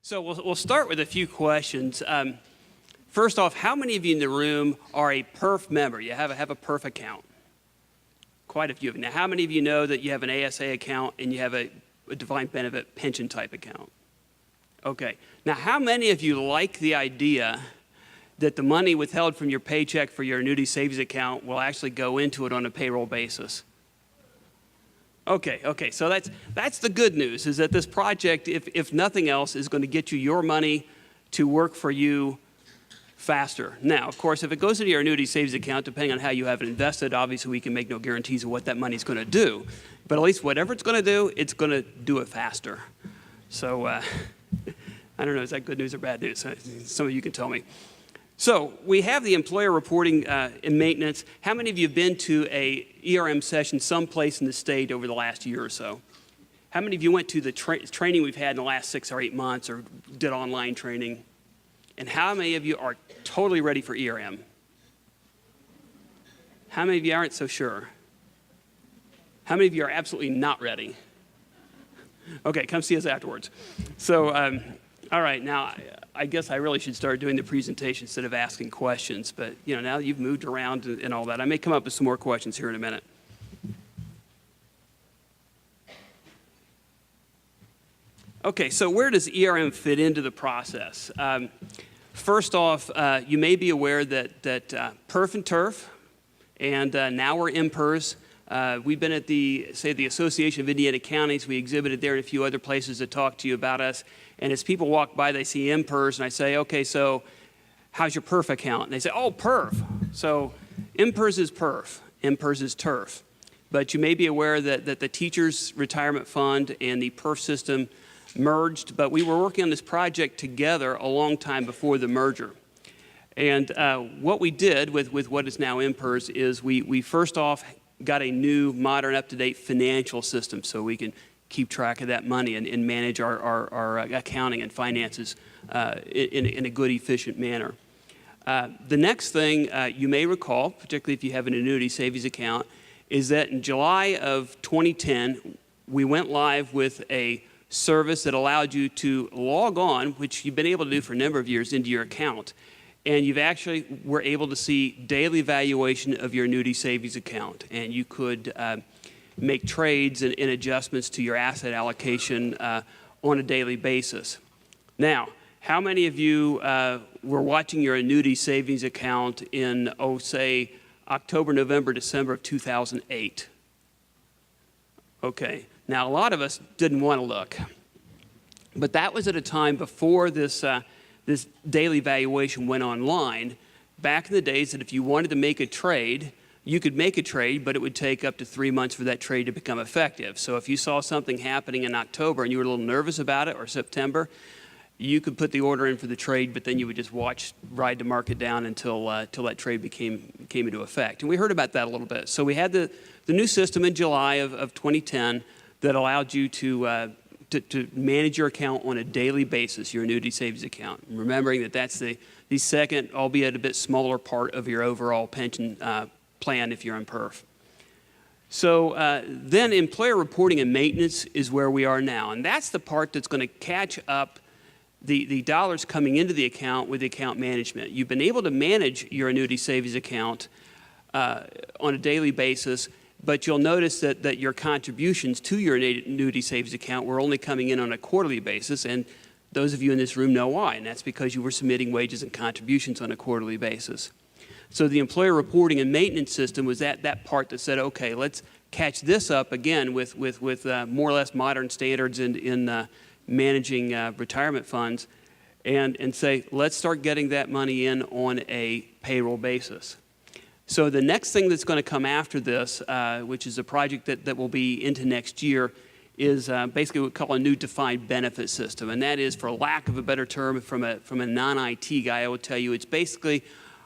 So we'll start with a few questions. First off, how many of you in the room are a PERF member? You have a PERF account? Quite a few of you. Now, how many of you know that you have an ASA account and you have a defined benefit pension type account? Okay. Now, how many of you like the idea that the money withheld from your paycheck for your annuity savings account will actually go into it on a payroll basis? Okay, so that's the good news, is that this project, if nothing else, is going to get you your money to work for you faster. Now, of course, if it goes into your annuity savings account, depending on how you have it invested, obviously we can make no guarantees of what that money is going to do. But at least whatever it's going to do it faster. So I don't know, is that good news or bad news? Some of you can tell me. So we have the employer reporting and maintenance. How many of you have been to a ERM session someplace in the state over the last year or so? How many of you went to the training we've had in the last 6 or 8 months or did online training? And how many of you are totally ready for ERM? How many of you aren't so sure? How many of you are absolutely not ready? Okay, come see us afterwards. So, all right, now I guess I really should start doing the presentation instead of asking questions, but you know, now that you've moved around and all that, I may come up with some more questions here in a minute. Okay, so where does ERM fit into the process? First off, you may be aware that PERF and TURF, and now we're MPERS. We've been at the Association of Indiana Counties. We exhibited there and a few other places to talk to you about us. And as people walk by, they see MPERS, and I say, okay, so how's your PERF account? And they say, oh, PERF. So MPERS is PERF, MPERS is TURF. But you may be aware that the Teachers Retirement Fund and the PERF system merged, but we were working on this project together a long time before the merger. And what we did with what is now MPERS is we first off got a new, modern, up-to-date financial system so we can keep track of that money and manage our accounting and finances in a good, efficient manner. The next thing you may recall, particularly if you have an annuity savings account, is that in July of 2010, we went live with a service that allowed you to log on, which you've been able to do for a number of years, into your account. And you've actually were able to see daily valuation of your annuity savings account. And you could make trades and adjustments to your asset allocation on a daily basis. Now, how many of you were watching your annuity savings account in, say, October, November, December of 2008? Okay. Now, a lot of us didn't want to look. But that was at a time before this daily valuation went online. Back in the days that if you wanted to make a trade, you could make a trade, but it would take up to 3 months for that trade to become effective. So if you saw something happening in October and you were a little nervous about it, or September, you could put the order in for the trade, but then you would just ride the market down until that trade came into effect. And we heard about that a little bit. So we had the new system in July of 2010 that allowed you to manage your account on a daily basis, your annuity savings account. Remembering that that's the second, albeit a bit smaller part of your overall pension plan if you're in PERF. So then employer reporting and maintenance is where we are now. And that's the part that's going to catch up the dollars coming into the account with the account management. You've been able to manage your annuity savings account on a daily basis, but you'll notice that your contributions to your annuity savings account were only coming in on a quarterly basis, and those of you in this room know why, and that's because you were submitting wages and contributions on a quarterly basis. So the employer reporting and maintenance system was that part that said, okay, let's catch this up again with more or less modern standards in managing retirement funds and say, let's start getting that money in on a payroll basis. So the next thing that's going to come after this, which is a project that will be into next year, is basically what we call a new defined benefit system. And that is, for lack of a better term, from a non-IT guy, I will tell you, it's basically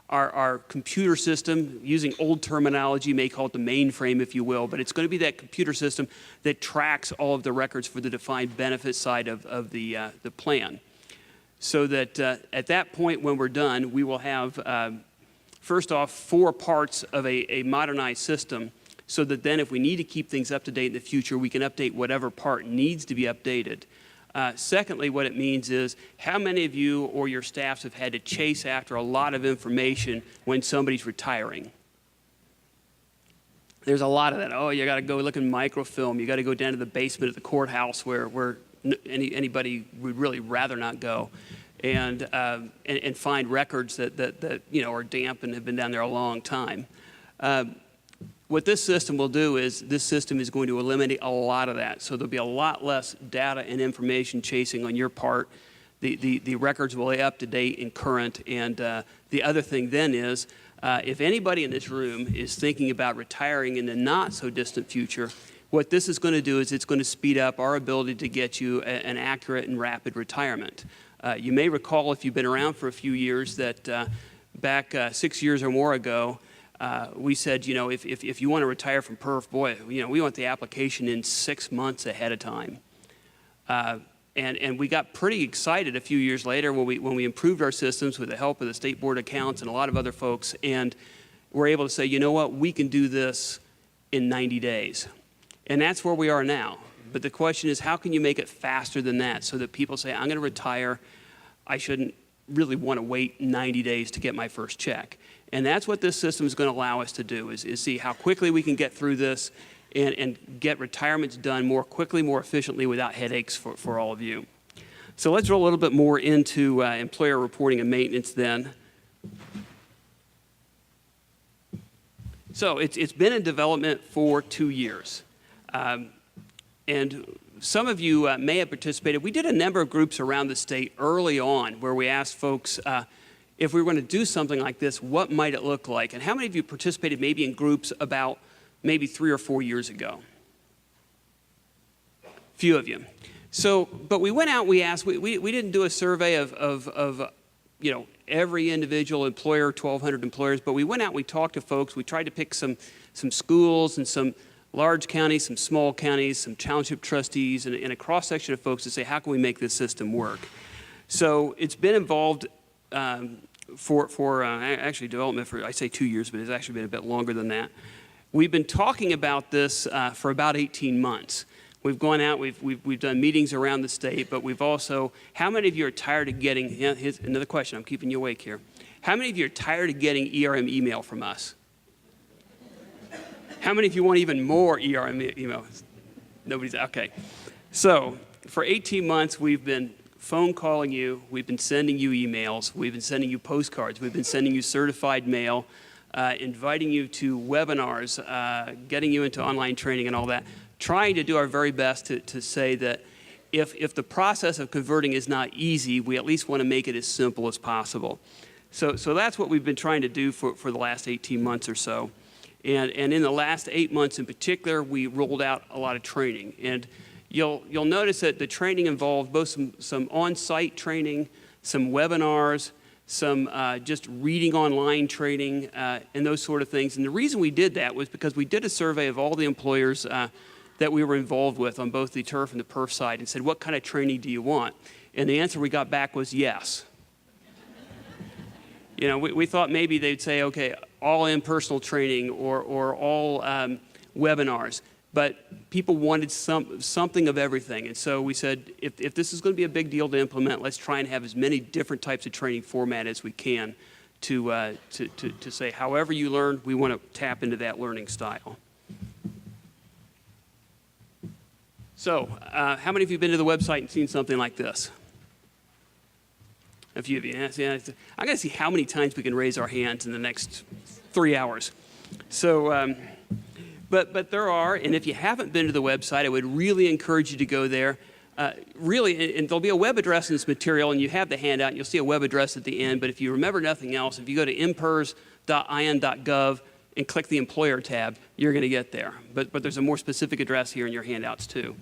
our computer system, using old terminology, you may call it the mainframe, if you will, but it's going to be that computer system that tracks all of the records for the defined benefit side of the plan. So that at that point when we're done, we will have first off, 4 parts of a modernized system, so that then if we need to keep things up to date in the future, we can update whatever part needs to be updated. Secondly, what it means is how many of you or your staffs have had to chase after a lot of information when somebody's retiring? There's a lot of that. Oh, you got to go look in microfilm. You got to go down to the basement of the courthouse where anybody would really rather not go, and find records that are damp and have been down there a long time. What this system will do is this system is going to eliminate a lot of that. So there'll be a lot less data and information chasing on your part. The records will be up to date and current. And the other thing then is if anybody in this room is thinking about retiring in the not so distant future, what this is going to do is it's going to speed up our ability to get you an accurate and rapid retirement. You may recall, if you've been around for a few years, that back 6 years or more ago, we said, if you want to retire from PERF, boy, we want the application in 6 months ahead of time. And we got pretty excited a few years later when we improved our systems with the help of the State Board of Accounts and a lot of other folks, and we're able to say, you know what, we can do this in 90 days. And that's where we are now. But the question is, how can you make it faster than that so that people say, I'm going to retire, I shouldn't really want to wait 90 days to get my first check. And that's what this system is going to allow us to do, is see how quickly we can get through this and get retirements done more quickly, more efficiently, without headaches for all of you. So let's roll a little bit more into employer reporting and maintenance then. So it's been in development for 2 years. And some of you may have participated. We did a number of groups around the state early on where we asked folks, if we were going to do something like this, what might it look like? And how many of you participated maybe in groups about maybe 3 or 4 years ago? Few of you. So, but we went out and we asked, we didn't do a survey of every individual employer, 1,200 employers, but we went out and we talked to folks. We tried to pick some schools and some large counties, some small counties, some township trustees, and a cross-section of folks to say, how can we make this system work? So it's been involved for actually development for, I say 2 years, but it's actually been a bit longer than that. We've been talking about this for about 18 months. We've gone out, we've done meetings around the state, but we've also, how many of you are tired of getting, here's another question, I'm keeping you awake here. How many of you are tired of getting ERM email from us? How many of you want even more ERM emails? Nobody's, okay. So for 18 months, we've been phone calling you, we've been sending you emails, we've been sending you postcards, we've been sending you certified mail, inviting you to webinars, getting you into online training and all that, trying to do our very best to say that if the process of converting is not easy, we at least want to make it as simple as possible. So that's what we've been trying to do for the last 18 months or so. And in the last 8 months in particular, we rolled out a lot of training. And you'll notice that the training involved both some on-site training, some webinars, some just reading online training, and those sort of things. And the reason we did that was because we did a survey of all the employers that we were involved with on both the turf and the perf side and said, what kind of training do you want? And the answer we got back was yes. We thought maybe they'd say, okay, all in-personal training or all webinars. But people wanted something of everything. And so we said, if this is going to be a big deal to implement, let's try and have as many different types of training format as we can to say, however you learn, we want to tap into that learning style. So how many of you have been to the website and seen something like this? A few of you. Yeah, I'm going to see how many times we can raise our hands in the next 3 hours. So, but there are, and if you haven't been to the website, I would really encourage you to go there. Really, and there'll be a web address in this material, and you have the handout, and you'll see a web address at the end. But if you remember nothing else, if you go to mpers.in.gov and click the employer tab, you're going to get there. But there's a more specific address here in your handouts too.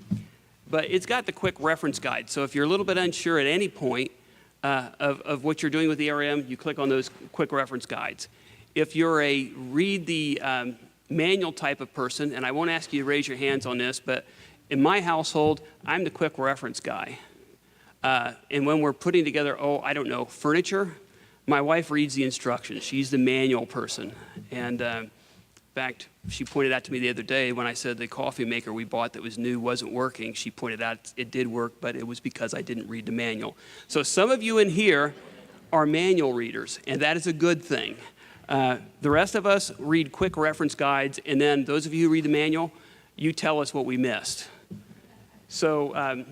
But it's got the quick reference guide. So if you're a little bit unsure at any point of what you're doing with ERM, you click on those quick reference guides. If you're a read the manual type of person, and I won't ask you to raise your hands on this, but in my household, I'm the quick reference guy. And when we're putting together, furniture, my wife reads the instructions. She's the manual person. And fact, she pointed out to me the other day when I said the coffee maker we bought that was new wasn't working. She pointed out it did work, but it was because I didn't read the manual. So some of you in here are manual readers, and that is a good thing. The rest of us read quick reference guides, and then those of you who read the manual, you tell us what we missed. So,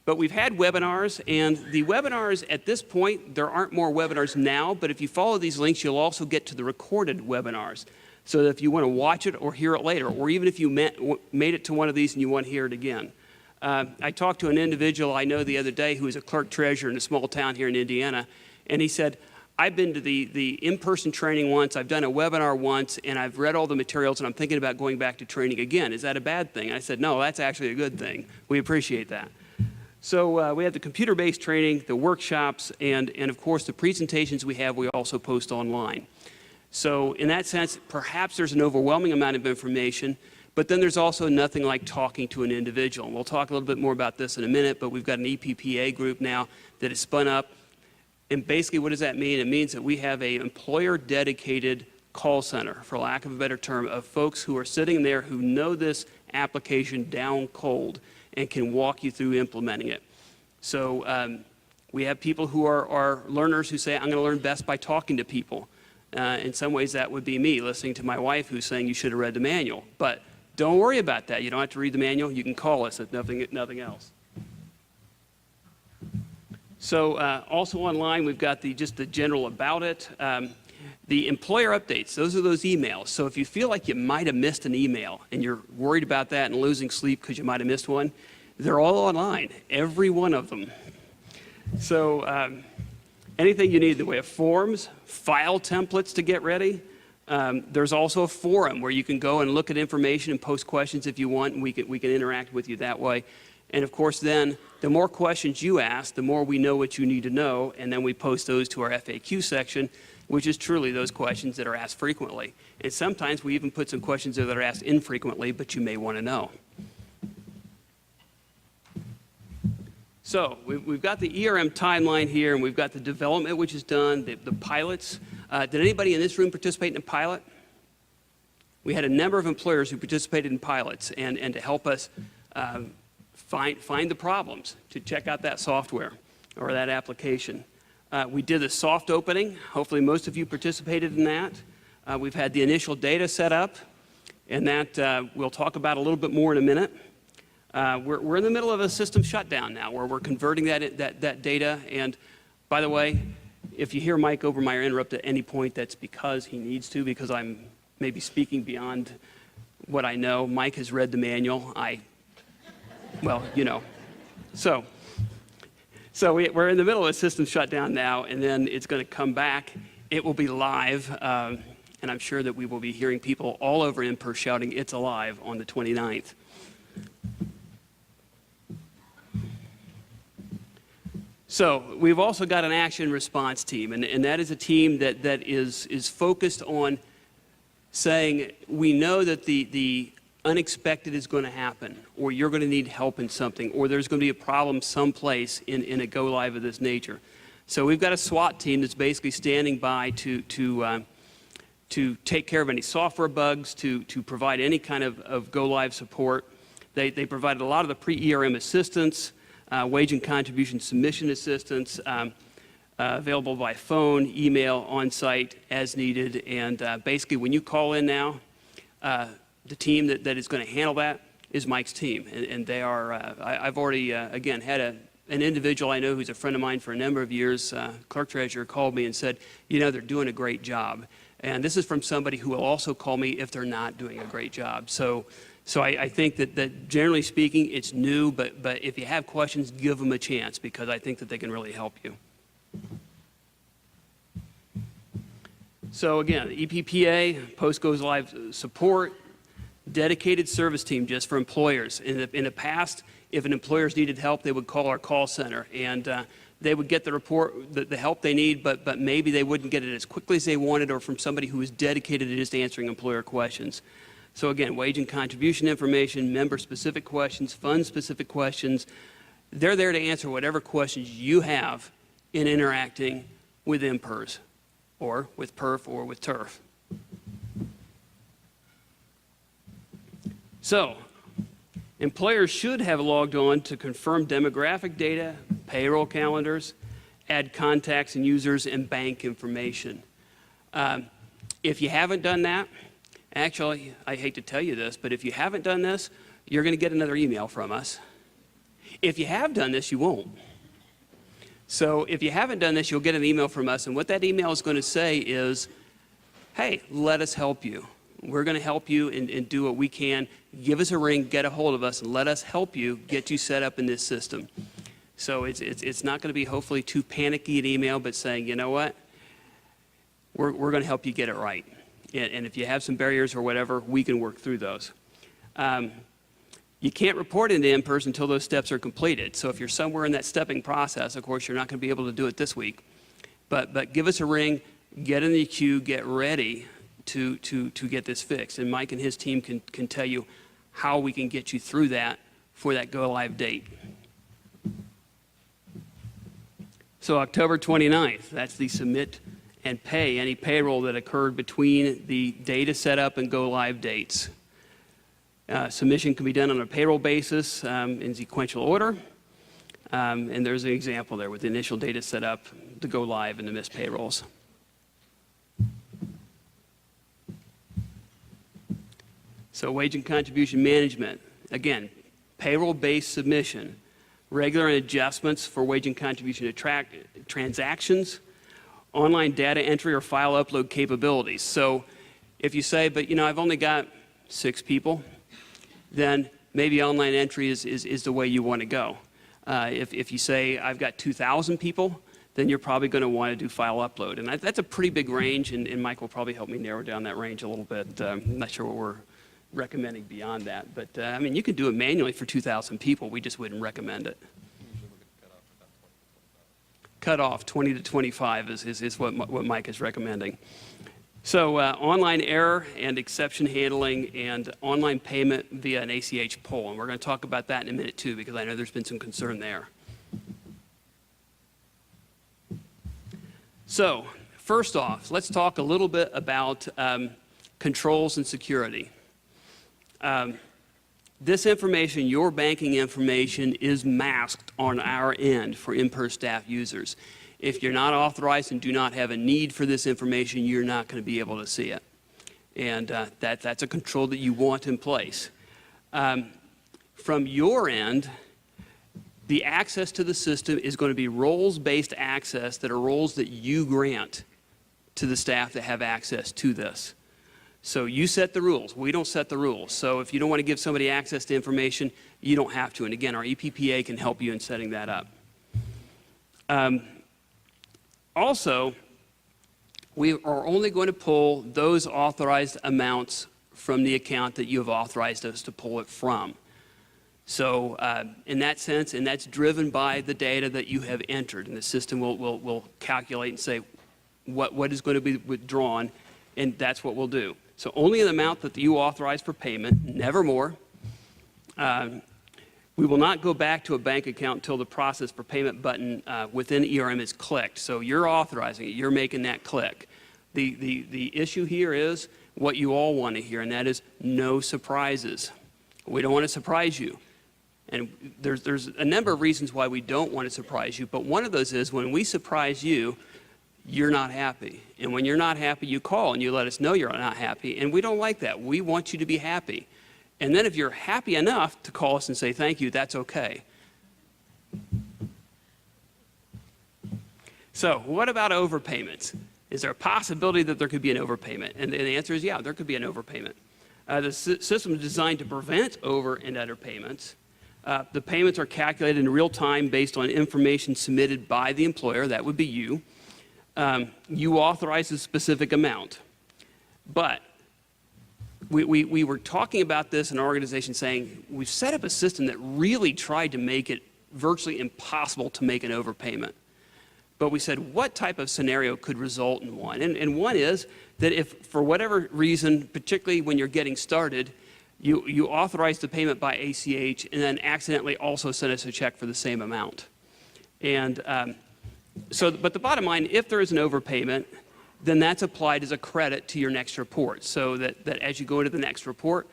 but we've had webinars, and the webinars at this point, there aren't more webinars now, but if you follow these links, you'll also get to the recorded webinars. So that if you want to watch it or hear it later, or even if you made it to one of these and you want to hear it again. I talked to an individual I know the other day who is a clerk treasurer in a small town here in Indiana, and he said, I've been to the in-person training once, I've done a webinar once, and I've read all the materials, and I'm thinking about going back to training again. Is that a bad thing? And I said, no, that's actually a good thing. We appreciate that. So we have the computer-based training, the workshops, and of course the presentations we have, we also post online. So in that sense, perhaps there's an overwhelming amount of information, but then there's also nothing like talking to an individual. And we'll talk a little bit more about this in a minute, but we've got an EPPA group now that is spun up. And basically, what does that mean? It means that we have an employer-dedicated call center, for lack of a better term, of folks who are sitting there who know this application down cold and can walk you through implementing it. So we have people who are learners who say, I'm going to learn best by talking to people. In some ways, that would be me, listening to my wife who's saying you should have read the manual. But don't worry about that. You don't have to read the manual. You can call us if nothing else. So also online, we've got just the general about it. The employer updates, those are those emails. So if you feel like you might have missed an email and you're worried about that and losing sleep because you might have missed one, they're all online, every one of them. So anything you need in the way of forms, file templates to get ready. There's also a forum where you can go and look at information and post questions if you want, and we can interact with you that way. And of course then, the more questions you ask, the more we know what you need to know, and then we post those to our FAQ section, which is truly those questions that are asked frequently. And sometimes we even put some questions that are asked infrequently, but you may want to know. So we've got the ERM timeline here, and we've got the development which is done, the pilots. Did anybody in this room participate in a pilot? We had a number of employers who participated in pilots, and to help us find the problems, to check out that software or that application. We did a soft opening. Hopefully most of you participated in that. We've had the initial data set up, and that we'll talk about a little bit more in a minute. We're in the middle of a system shutdown now where we're converting that data. And by the way, if you hear Mike Overmeyer interrupt at any point, that's because he needs to, because I'm maybe speaking beyond what I know. Mike has read the manual. Well, you know. So we're in the middle of a system shutdown now, and then it's going to come back. It will be live, and I'm sure that we will be hearing people all over IMPER shouting, "It's alive" on the 29th. So we've also got an action response team, and that is a team that is focused on saying, we know that the unexpected is going to happen, or you're going to need help in something, or there's going to be a problem someplace in a go-live of this nature. So we've got a SWAT team that's basically standing by to take care of any software bugs, to provide any kind of go-live support. They provided a lot of the pre-ERM assistance, wage and contribution submission assistance, available by phone, email, on-site, as needed. And basically, when you call in now, the team that is going to handle that is Mike's team. And they are, I've already, again, had an individual I know who's a friend of mine for a number of years, clerk treasurer, called me and said, you know, they're doing a great job. And this is from somebody who will also call me if they're not doing a great job. So I think that generally speaking, it's new, but if you have questions, give them a chance, because I think that they can really help you. So again, EPPA, post-goes-live support, dedicated service team just for employers. In the past, if an employer's needed help, they would call our call center, and they would get the report, the help they need, but maybe they wouldn't get it as quickly as they wanted, or from somebody who is dedicated to just answering employer questions. So again, wage and contribution information, member-specific questions, fund-specific questions. They're there to answer whatever questions you have in interacting with IMPERS, or with PERF, or with TURF. So, employers should have logged on to confirm demographic data, payroll calendars, add contacts and users, and bank information. If you haven't done that, actually, I hate to tell you this, but if you haven't done this, you're going to get another email from us. If you have done this, you won't. So if you haven't done this, you'll get an email from us, and what that email is going to say is, hey, let us help you. We're going to help you and do what we can. Give us a ring, get a hold of us, and let us help you get you set up in this system. So it's not going to be hopefully too panicky an email, but saying, you know what, we're going to help you get it right. And if you have some barriers or whatever, we can work through those. You can't report into in-person until those steps are completed. So if you're somewhere in that stepping process, of course, you're not going to be able to do it this week. But give us a ring, get in the queue, get ready to get this fixed. And Mike and his team can tell you how we can get you through that for that go-live date. So October 29th, that's the submit and pay any payroll that occurred between the data setup and go-live dates. Submission can be done on a payroll basis in sequential order. And there's an example there with the initial data setup, the go-live, and the missed payrolls. So wage and contribution management, again, payroll-based submission, regular adjustments for wage and contribution transactions, online data entry or file upload capabilities. So if you say, but I've only got 6 people, then maybe online entry is the way you want to go. If you say, I've got 2,000 people, then you're probably going to want to do file upload. And that's a pretty big range, and Mike will probably help me narrow down that range a little bit. I'm not sure what we're recommending beyond that. But, you can do it manually for 2,000 people. We just wouldn't recommend it. Cut off 20 to 25 is what Mike is recommending. So online error and exception handling and online payment via an ACH poll. And we're going to talk about that in a minute too, because I know there's been some concern there. So first off, let's talk a little bit about controls and security. This information, your banking information, is masked on our end for in-person staff users. If you're not authorized and do not have a need for this information, you're not going to be able to see it. And that's a control that you want in place. From your end, the access to the system is going to be roles-based access that are roles that you grant to the staff that have access to this. So you set the rules. We don't set the rules. So if you don't want to give somebody access to information, you don't have to. And again, our EPPA can help you in setting that up. Also, we are only going to pull those authorized amounts from the account that you have authorized us to pull it from. So in that sense, and that's driven by the data that you have entered, and the system will calculate and say what is going to be withdrawn, and that's what we'll do. So only an amount that you authorize for payment, never more. We will not go back to a bank account until the process for payment button within ERM is clicked. So you're authorizing it, you're making that click. The issue here is what you all want to hear, and that is no surprises. We don't want to surprise you. And there's a number of reasons why we don't want to surprise you, but one of those is when we surprise you, you're not happy. And when you're not happy, you call and you let us know you're not happy, and we don't like that. We want you to be happy. And then if you're happy enough to call us and say thank you, that's okay. So what about overpayments? Is there a possibility that there could be an overpayment? And the answer is yeah, there could be an overpayment. The system is designed to prevent over and underpayments. The payments are calculated in real time based on information submitted by the employer. That would be you. You authorize a specific amount. But we were talking about this in our organization saying we've set up a system that really tried to make it virtually impossible to make an overpayment. But we said what type of scenario could result in one? And one is that if for whatever reason, particularly when you're getting started, you authorize the payment by ACH and then accidentally also send us a check for the same amount. And but the bottom line, if there is an overpayment, then that's applied as a credit to your next report. So that as you go into the next report,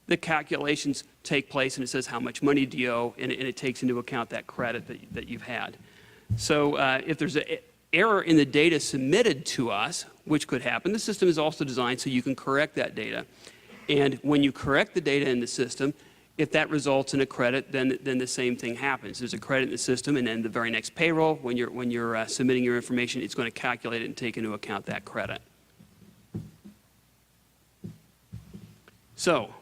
the calculations take place, and it says how much money do you owe, and it takes into account that credit that you've had. So if there's an error in the data submitted to us, which could happen, the system is also designed so you can correct that data. And when you correct the data in the system, if that results in a credit, then the same thing happens. There's a credit in the system, and then the very next payroll, when you're submitting your information, it's going to calculate it and take into account that credit. So,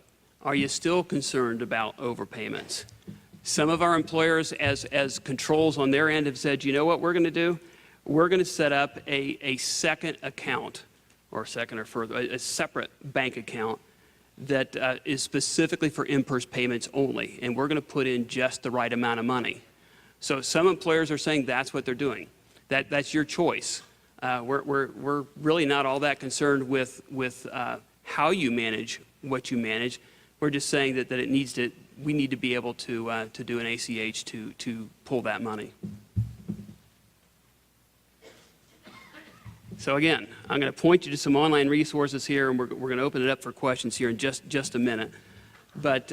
are you still concerned about overpayments? Some of our employers, as controls on their end, have said, you know what we're going to do? We're going to set up a second account, or second or further, a separate bank account that is specifically for in-person payments only, and we're going to put in just the right amount of money. So some employers are saying that's what they're doing. That's your choice. We're really not all that concerned with how you manage what you manage. We're just saying that we need to be able to do an ACH to pull that money. So again, I'm going to point you to some online resources here, and we're going to open it up for questions here in just a minute. But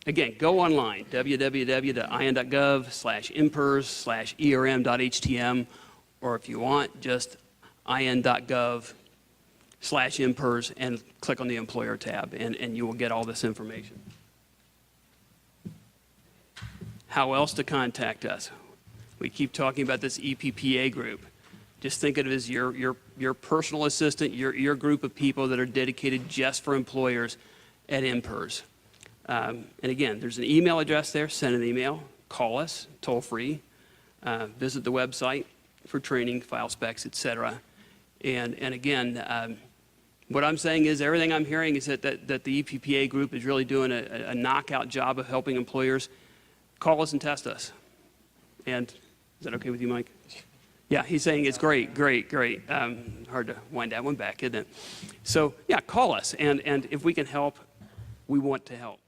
again, go online, www.in.gov/impers/erm.htm, or if you want, just in.gov/impers and click on the employer tab, and you will get all this information. How else to contact us? We keep talking about this EPPA group. Just think of it as your personal assistant, your group of people that are dedicated just for employers at IMPERS. And again, there's an email address there. Send an email. Call us, toll free. Visit the website for training, file specs, etc. And again, what I'm saying is everything I'm hearing is that the EPPA group is really doing a knockout job of helping employers. Call us and test us. And is that okay with you, Mike? Yeah, he's saying it's great. Hard to wind that one back, isn't it? So, yeah, call us. And if we can help, we want to help.